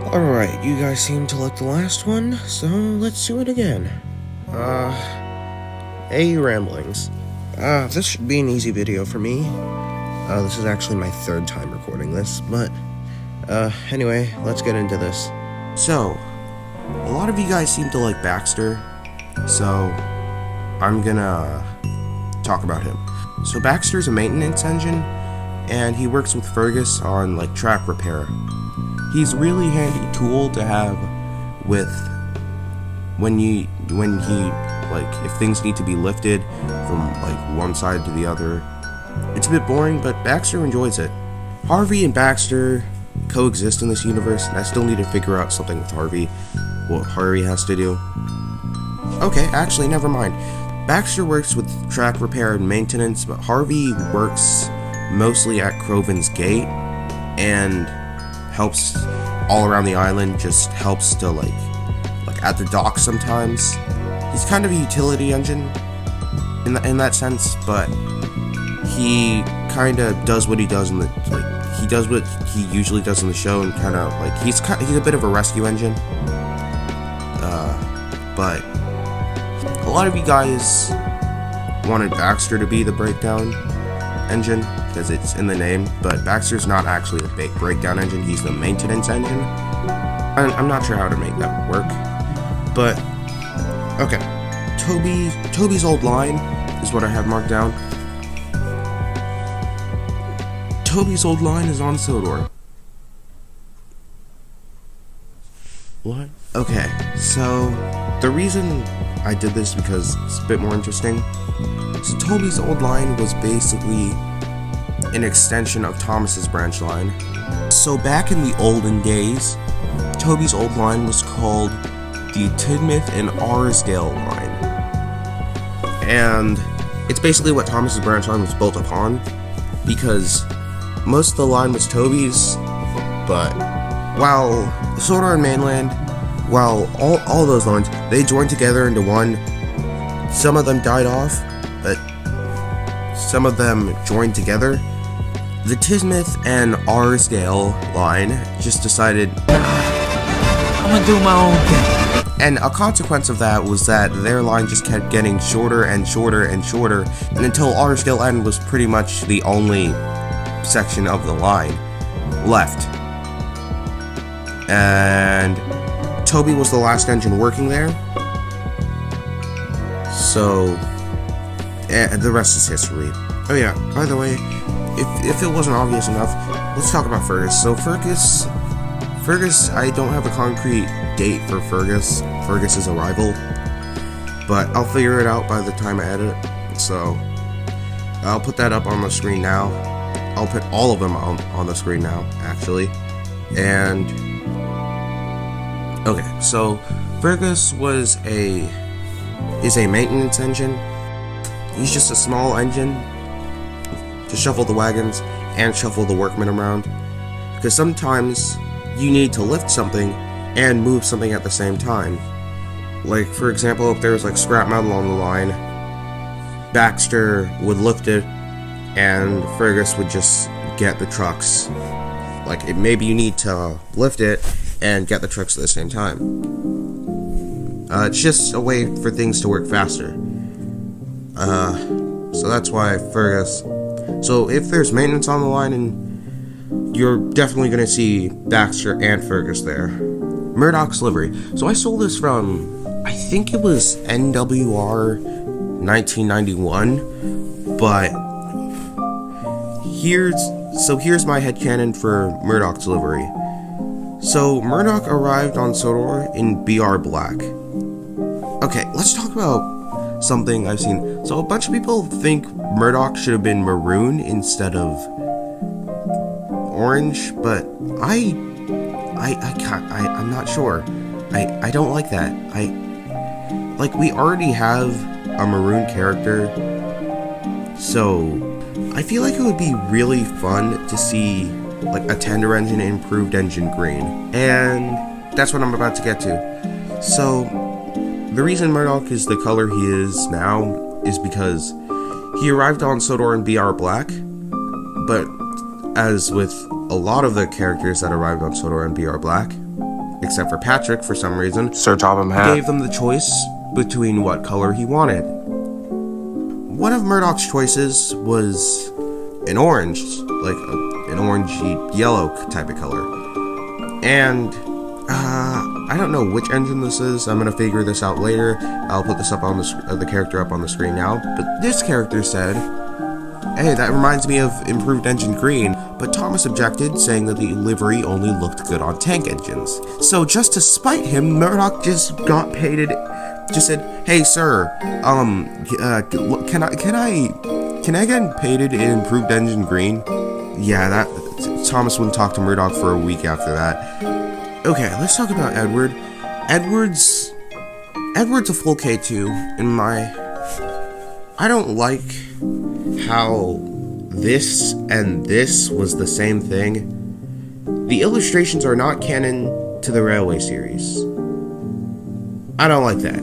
Alright, you guys seem to like the last one, so let's do it again. Ramblings. This should be an easy video for me. This is actually my third time recording this, but, anyway, let's get into this. So, a lot of you guys seem to like Baxter, so I'm gonna talk about him. So Baxter's a maintenance engine, and he works with Fergus on, like, track repair. He's a really handy tool to have with when he like if things need to be lifted from like one side to the other. It's a bit boring, but Baxter enjoys it. Harvey and Baxter coexist in this universe, and I still need to figure out something with Harvey, what Harvey has to do. Okay, actually, never mind. Baxter works with track repair and maintenance, but Harvey works mostly at Croven's Gate and helps all around the island, just helps to like at the dock sometimes. He's kind of a utility engine in that sense, but he kind of does what he does in the he does what he usually does in the show, and kind of like he's a bit of a rescue engine. But a lot of you guys wanted Baxter to be the breakdown engine because it's in the name, but Baxter's not actually the breakdown engine, he's the maintenance engine. I'm not sure how to make that work, but okay. Toby's old line is what I have marked down. Toby's old line is on Sodor. What? Okay, so the reason I did this because it's a bit more interesting. So Toby's old line was basically an extension of Thomas's branch line. So back in the olden days, Toby's old line was called the Tidmouth and Arsdale line. And it's basically what Thomas's branch line was built upon, because most of the line was Toby's, but while Sodor and Mainland, while all those lines, they joined together into one. Some of them died off, but some of them joined together. The Tidmouth and Arsdale line just decided, I'm gonna do my own thing. And a consequence of that was that their line just kept getting shorter and shorter and shorter, and until Arsdale End was pretty much the only section of the line left. And Toby was the last engine working there, so the rest is history. Oh yeah, by the way, if it wasn't obvious enough, let's talk about Fergus. So Fergus, I don't have a concrete date for Fergus's arrival, but I'll figure it out by the time I edit it, so I'll put that up on the screen now. I'll put all of them on the screen now, actually. And okay, so Fergus is a maintenance engine. He's just a small engine to shuffle the wagons and shuffle the workmen around, because sometimes you need to lift something and move something at the same time. Like, for example, if there's like scrap metal on the line, Baxter would lift it and Fergus would just get the trucks. Like, maybe you need to lift it and get the trucks at the same time. It's just a way for things to work faster. So that's why Fergus. So if there's maintenance on the line, and you're definitely going to see Baxter and Fergus there. Murdoch's livery. So I sold this from, I think it was NWR 1991, but here's my headcanon for Murdoch's livery. So Murdoch arrived on Sodor in BR Black. Okay, let's talk about something I've seen. So a bunch of people think Murdoch should have been maroon instead of orange, but I'm not sure. I don't like that. We already have a maroon character, so I feel like it would be really fun to see like a tender engine and improved engine green, and that's what I'm about to get to. So the reason Murdoch is the color he is now is because he arrived on Sodor in BR Black, but as with a lot of the characters that arrived on Sodor and BR Black, except for Patrick for some reason. Sir Topham Hatt Gave them the choice between what color he wanted. One of Murdoch's choices was an orange, like an orangey yellow type of color. And I don't know which engine this is. I'm gonna figure this out later. I'll put this up on the character up on the screen now. But this character said, "Hey, that reminds me of Improved Engine Green." But Thomas objected, saying that the livery only looked good on tank engines. So just to spite him, Murdoch just got painted. Just said, "Hey, sir, can I get painted in Improved Engine Green?" Yeah, that Thomas wouldn't talk to Murdoch for a week after that. Okay, let's talk about Edward. Edward's a full K2 in my. I don't like how this and this was the same thing. The illustrations are not canon to the Railway series. I don't like that.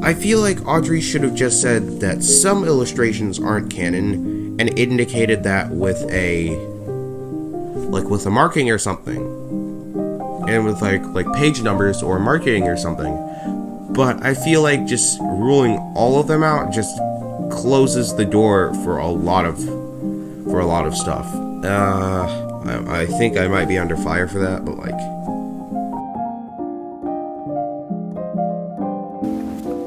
I feel like Audrey should have just said that some illustrations aren't canon and indicated that with a marking or something. And with like page numbers or marketing or something. But I feel like just ruling all of them out just closes the door for a lot of stuff. I think I might be under fire for that, but like.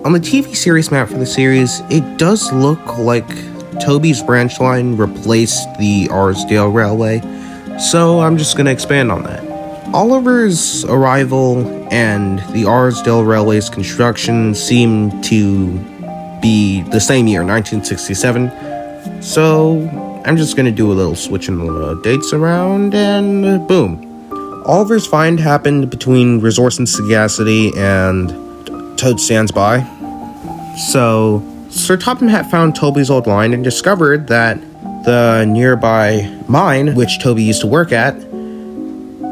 On the TV series map for the series, it does look like Toby's branch line replaced the Arsdale Railway, so I'm just gonna expand on that. Oliver's arrival and the Arsdale Railway's construction seem to be the same year, 1967, so I'm just gonna do a little switching the dates around, and boom. Oliver's find happened between Resource and Sagacity and Toad Stands By. So, Sir Topham Hatt found Toby's old line and discovered that the nearby mine, which Toby used to work at,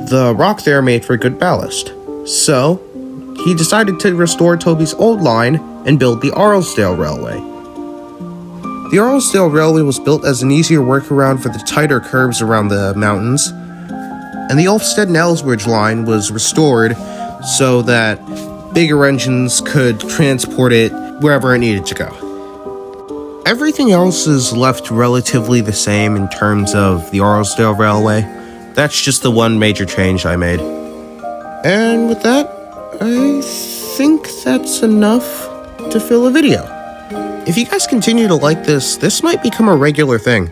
the rock there made for good ballast. So, he decided to restore Toby's old line and build the Arsdale Railway. The Arsdale Railway was built as an easier workaround for the tighter curves around the mountains, and the Ulfstead and Ellsworth line was restored so that bigger engines could transport it wherever it needed to go. Everything else is left relatively the same in terms of the Arsdale Railway. That's just the one major change I made. And with that, I think that's enough to fill a video. If you guys continue to like this, this might become a regular thing.